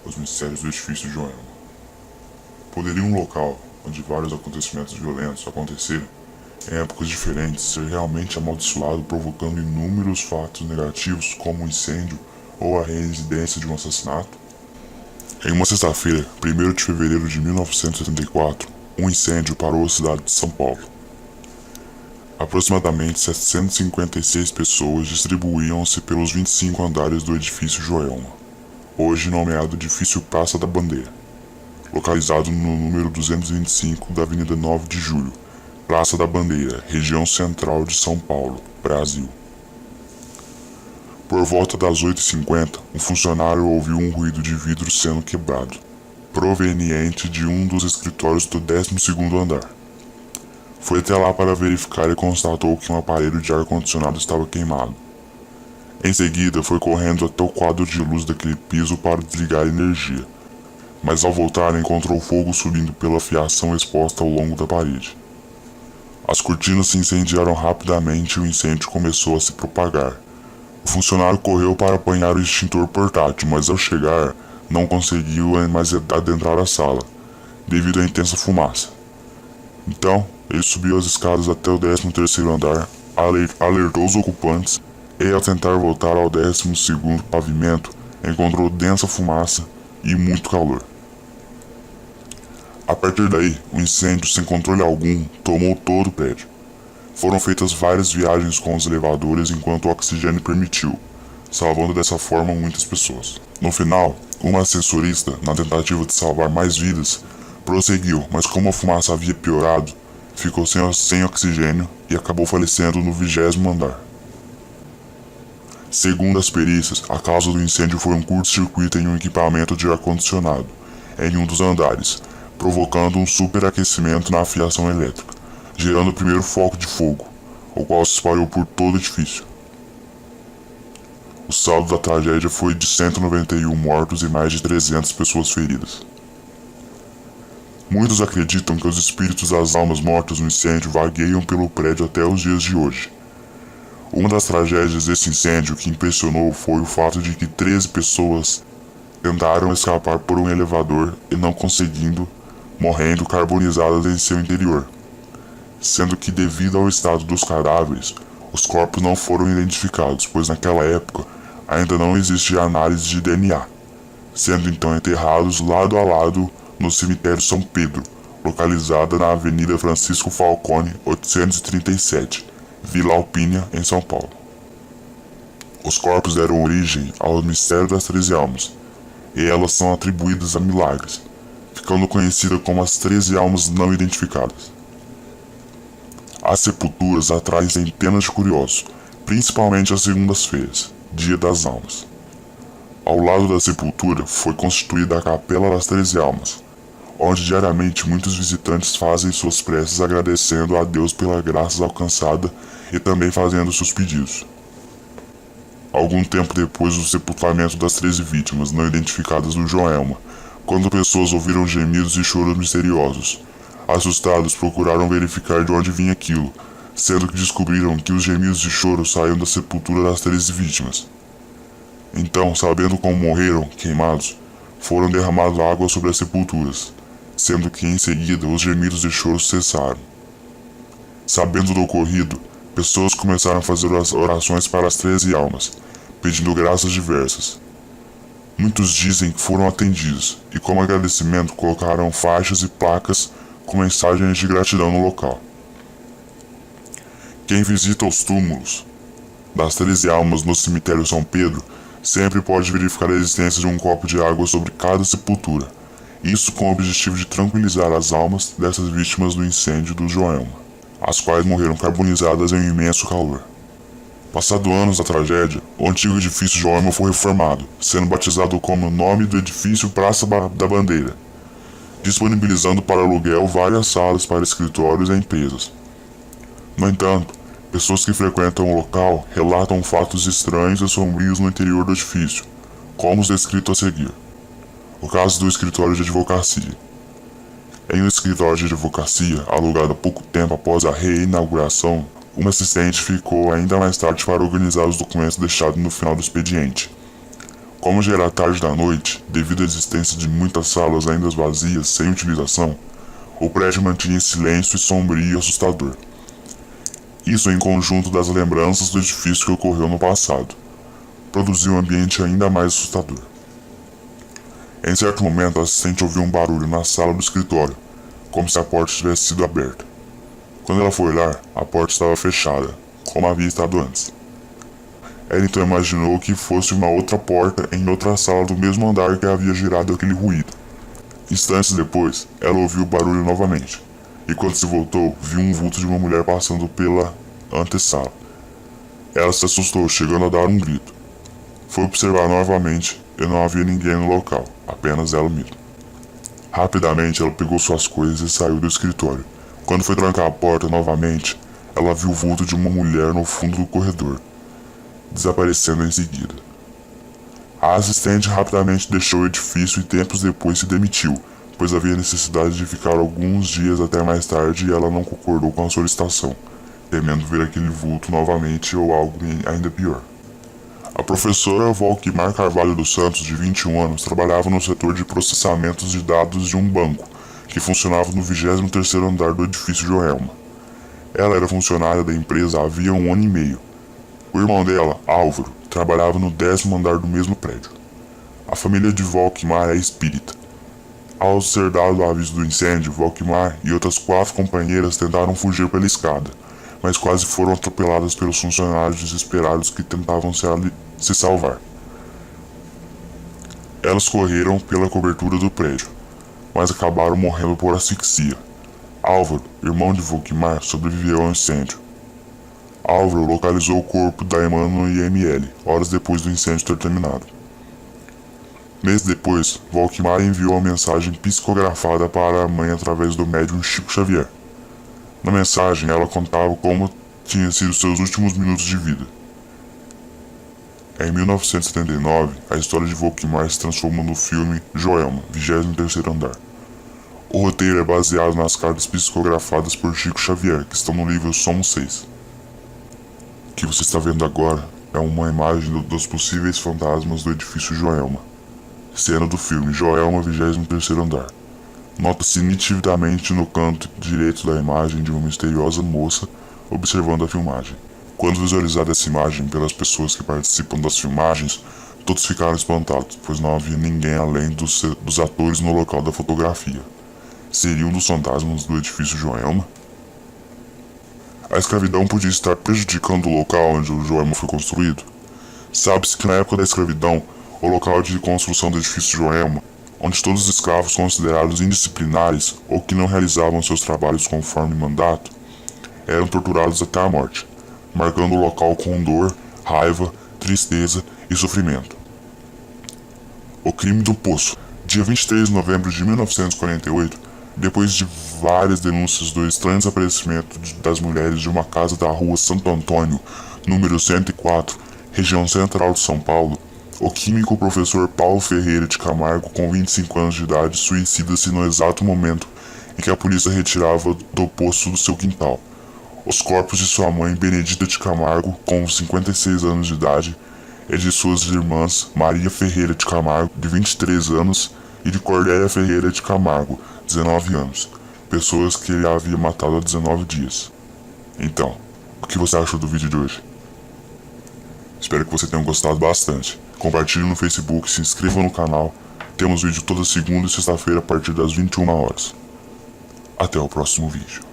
os mistérios do edifício de Joelma. Poderia um local onde vários acontecimentos violentos aconteceram em épocas diferentes ser realmente amaldiçoado, provocando inúmeros fatos negativos como um incêndio ou a reincidência de um assassinato? Em uma sexta-feira, 1º de fevereiro de 1974, um incêndio parou a cidade de São Paulo. Aproximadamente 756 pessoas distribuíam-se pelos 25 andares do edifício Joelma, hoje nomeado Edifício Praça da Bandeira, localizado no número 225 da Avenida 9 de Julho, Praça da Bandeira, região central de São Paulo, Brasil. Por volta das 8h50, um funcionário ouviu um ruído de vidro sendo quebrado, proveniente de um dos escritórios do 12º andar. Foi até lá para verificar e constatou que um aparelho de ar-condicionado estava queimado. Em seguida, foi correndo até o quadro de luz daquele piso para desligar a energia, mas ao voltar encontrou fogo subindo pela fiação exposta ao longo da parede. As cortinas se incendiaram rapidamente e o incêndio começou a se propagar. O funcionário correu para apanhar o extintor portátil, mas ao chegar, não conseguiu mais adentrar a sala, devido à intensa fumaça. Então, ele subiu as escadas até o 13º andar, alertou os ocupantes e, ao tentar voltar ao 12º pavimento, encontrou densa fumaça e muito calor. A partir daí, o incêndio, sem controle algum, tomou todo o prédio. Foram feitas várias viagens com os elevadores enquanto o oxigênio permitiu, salvando dessa forma muitas pessoas. No final, uma ascensorista, na tentativa de salvar mais vidas, prosseguiu, mas como a fumaça havia piorado, ficou sem oxigênio e acabou falecendo no 20º andar. Segundo as perícias, a causa do incêndio foi um curto-circuito em um equipamento de ar-condicionado, em um dos andares, provocando um superaquecimento na fiação elétrica, gerando o primeiro foco de fogo, o qual se espalhou por todo o edifício. O saldo da tragédia foi de 191 mortos e mais de 300 pessoas feridas. Muitos acreditam que os espíritos das almas mortas no incêndio vagueiam pelo prédio até os dias de hoje. Uma das tragédias desse incêndio que impressionou foi o fato de que 13 pessoas tentaram escapar por um elevador e não conseguindo, morrendo carbonizadas em seu interior, sendo que devido ao estado dos cadáveres, os corpos não foram identificados, pois naquela época ainda não existia análise de DNA, sendo então enterrados lado a lado no cemitério São Pedro, localizada na Avenida Francisco Falcone, 837, Vila Alpínia, em São Paulo. Os corpos deram origem ao mistério das 13 almas, e elas são atribuídas a milagres, ficando conhecida como as 13 almas não identificadas. As sepulturas atraem centenas de curiosos, principalmente às segundas-feiras, Dia das Almas. Ao lado da sepultura foi constituída a Capela das 13 Almas, onde diariamente muitos visitantes fazem suas preces agradecendo a Deus pela graça alcançada e também fazendo seus pedidos. Algum tempo depois do sepultamento das 13 vítimas não identificadas no Joelma, quando pessoas ouviram gemidos e choros misteriosos, assustados procuraram verificar de onde vinha aquilo, sendo que descobriram que os gemidos e choros saíam da sepultura das 13 vítimas. Então, sabendo como morreram, queimados, foram derramadas água sobre as sepulturas, sendo que em seguida os gemidos e choros cessaram. Sabendo do ocorrido, pessoas começaram a fazer orações para as 13 almas, pedindo graças diversas. Muitos dizem que foram atendidos, e como agradecimento colocaram faixas e placas com mensagens de gratidão no local. Quem visita os túmulos das 13 almas no cemitério São Pedro sempre pode verificar a existência de um copo de água sobre cada sepultura, isso com o objetivo de tranquilizar as almas dessas vítimas do incêndio do Joelma, as quais morreram carbonizadas em um imenso calor. Passado anos da tragédia, o antigo edifício Joelma foi reformado, sendo batizado como o nome do edifício Praça da Bandeira, disponibilizando para aluguel várias salas para escritórios e empresas. No entanto, pessoas que frequentam o local relatam fatos estranhos e sombrios no interior do edifício, como os descritos a seguir. O caso do escritório de advocacia. Em um escritório de advocacia, alugado há pouco tempo após a reinauguração, uma assistente ficou ainda mais tarde para organizar os documentos deixados no final do expediente. Como já era tarde da noite, devido à existência de muitas salas ainda vazias sem utilização, o prédio mantinha silêncio sombrio e assustador. Isso em conjunto das lembranças do edifício que ocorreu no passado, produziu um ambiente ainda mais assustador. Em certo momento, a assistente ouviu um barulho na sala do escritório, como se a porta tivesse sido aberta. Quando ela foi olhar, a porta estava fechada, como havia estado antes. Ela então imaginou que fosse uma outra porta em outra sala do mesmo andar que havia gerado aquele ruído. Instantes depois, ela ouviu o barulho novamente, e quando se voltou, viu um vulto de uma mulher passando pela antessala. Ela se assustou, chegando a dar um grito. Foi observar novamente e não havia ninguém no local, apenas ela mesma. Rapidamente, ela pegou suas coisas e saiu do escritório. Quando foi trancar a porta novamente, ela viu o vulto de uma mulher no fundo do corredor, desaparecendo em seguida. A assistente rapidamente deixou o edifício e tempos depois se demitiu, pois havia necessidade de ficar alguns dias até mais tarde e ela não concordou com a solicitação, temendo ver aquele vulto novamente ou algo ainda pior. A professora Volquimar Carvalho dos Santos, de 21 anos, trabalhava no setor de processamentos de dados de um banco, que funcionava no 23º andar do edifício Joelma. Ela era funcionária da empresa havia 1 ano e meio. O irmão dela, Álvaro, trabalhava no 10º andar do mesmo prédio. A família de Volquimar é espírita. Ao ser dado o aviso do incêndio, Volquimar e outras 4 companheiras tentaram fugir pela escada, mas quase foram atropeladas pelos funcionários desesperados que tentavam se salvar. Elas correram pela cobertura do prédio, mas acabaram morrendo por asfixia. Álvaro, irmão de Volquimar, sobreviveu ao incêndio. Álvaro localizou o corpo da irmã no IML, horas depois do incêndio ter terminado. Meses depois, Volquimar enviou uma mensagem psicografada para a mãe através do médium Chico Xavier. Na mensagem, ela contava como tinham sido seus últimos minutos de vida. Em 1979, a história de Volquimar se transformou no filme Joelma, 23º andar. O roteiro é baseado nas cartas psicografadas por Chico Xavier, que estão no livro Somos 6. O que você está vendo agora é uma imagem dos possíveis fantasmas do edifício Joelma. Cena do filme Joelma, 23º andar. Nota-se nitidamente no canto direito da imagem de uma misteriosa moça observando a filmagem. Quando visualizada essa imagem pelas pessoas que participam das filmagens, todos ficaram espantados, pois não havia ninguém além dos atores no local da fotografia. Seria um dos fantasmas do edifício Joelma? A escravidão podia estar prejudicando o local onde o Joelma foi construído? Sabe-se que na época da escravidão, o local de construção do edifício Joelma, onde todos os escravos considerados indisciplinares ou que não realizavam seus trabalhos conforme mandato, eram torturados até a morte, marcando o local com dor, raiva, tristeza e sofrimento. O crime do poço. Dia 23 de novembro de 1948, depois de várias denúncias do estranho desaparecimento das mulheres de uma casa da rua Santo Antônio, número 104, região central de São Paulo, o químico professor Paulo Ferreira de Camargo, com 25 anos de idade, suicida-se no exato momento em que a polícia retirava do poço do seu quintal os corpos de sua mãe Benedita de Camargo, com 56 anos de idade, e de suas irmãs Maria Ferreira de Camargo, de 23 anos, e de Cordélia Ferreira de Camargo, 19 anos, pessoas que ele havia matado há 19 dias. Então, o que você achou do vídeo de hoje? Espero que você tenha gostado bastante. Compartilhe no Facebook, se inscreva no canal. Temos vídeo toda segunda e sexta-feira a partir das 21 horas. Até o próximo vídeo.